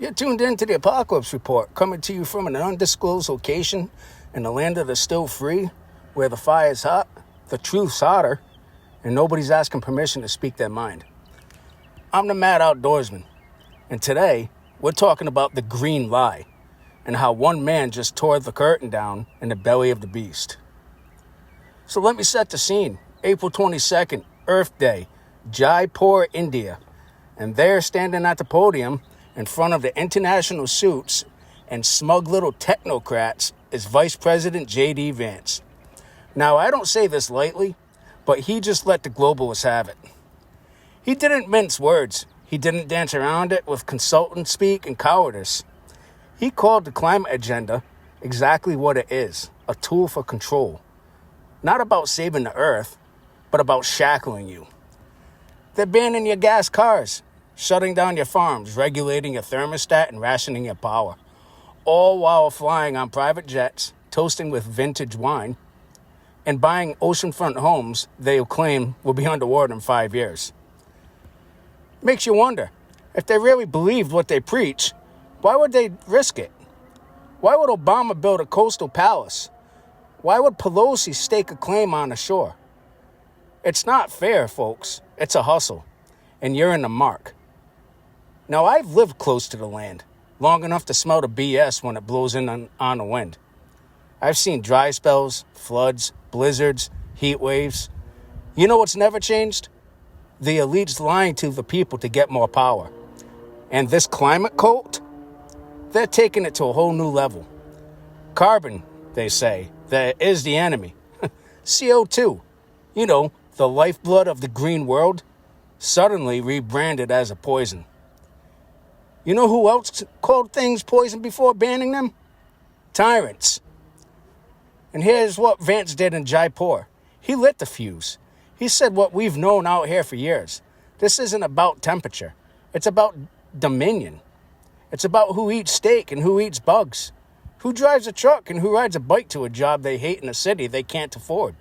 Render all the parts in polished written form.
You're tuned in to the Apocalypse Report, coming to you from an undisclosed location in the land of the still free, where the fire's hot, the truth's hotter, and nobody's asking permission to speak their mind. I'm the Mad Outdoorsman, and today we're talking about the green lie and how one man just tore the curtain down in the belly of the beast. So let me set the scene. April 22nd, Earth Day, Jaipur, India. And there, standing at the podium in front of the international suits and smug little technocrats, is Vice President J.D. Vance. Now, I don't say this lightly, but he just let the globalists have it. He didn't mince words. He didn't dance around it with consultant speak and cowardice. He called the climate agenda exactly what it is, a tool for control. Not about saving the earth, but about shackling you. They're banning your gas cars, shutting down your farms, regulating your thermostat, and rationing your power, all while flying on private jets, toasting with vintage wine, and buying oceanfront homes they'll claim will be underwater in 5 years. Makes you wonder, if they really believed what they preach, why would they risk it? Why would Obama build a coastal palace? Why would Pelosi stake a claim on the shore? It's not fair, folks. It's a hustle, and you're in the mark. Now, I've lived close to the land, long enough to smell the BS when it blows in on the wind. I've seen dry spells, floods, blizzards, heat waves. You know what's never changed? The elites lying to the people to get more power. And this climate cult, they're taking it to a whole new level. Carbon, they say, that is the enemy. CO2, you know, the lifeblood of the green world, suddenly rebranded as a poison. You know who else called things poison before banning them? Tyrants. And here's what Vance did in Jaipur. He lit the fuse. He said what we've known out here for years. This isn't about temperature. It's about dominion. It's about who eats steak and who eats bugs. Who drives a truck and who rides a bike to a job they hate in a city they can't afford.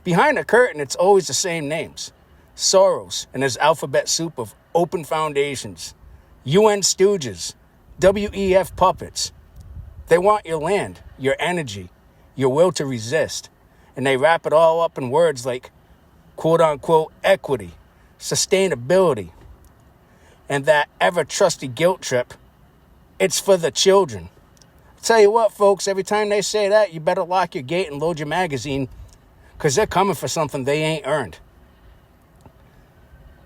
Behind the curtain, it's always the same names. Soros and his alphabet soup of open foundations. UN stooges. WEF puppets. They want your land, your energy, your will to resist. And they wrap it all up in words like, quote-unquote, equity, sustainability, and that ever-trusty guilt trip, it's for the children. Tell you what, folks, every time they say that, you better lock your gate and load your magazine, because they're coming for something they ain't earned.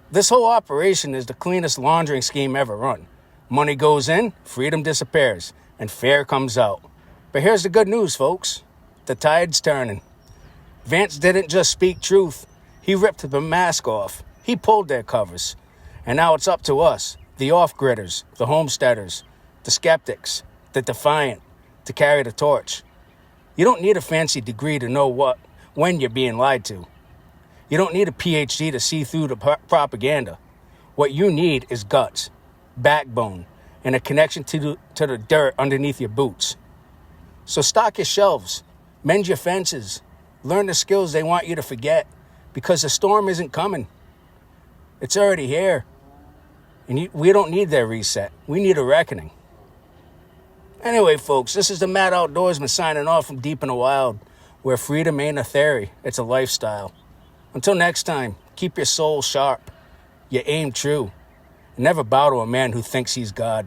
This whole operation is the cleanest laundering scheme ever run. Money goes in, freedom disappears, and fear comes out. But here's the good news, folks. The tide's turning. Vance didn't just speak truth. He ripped the mask off. He pulled their covers. And now it's up to us, the off-gridders, the homesteaders, the skeptics, the defiant, to carry the torch. You don't need a fancy degree to know when you're being lied to. You don't need a PhD to see through the propaganda. What you need is guts, backbone, and a connection to the dirt underneath your boots. So stock your shelves, mend your fences, learn the skills they want you to forget, because the storm isn't coming. It's already here. And we don't need their reset. We need a reckoning. Anyway, folks, this is the Mad Outdoorsman signing off from deep in the wild, where freedom ain't a theory, it's a lifestyle. Until next time, keep your soul sharp, your aim true, and never bow to a man who thinks he's God.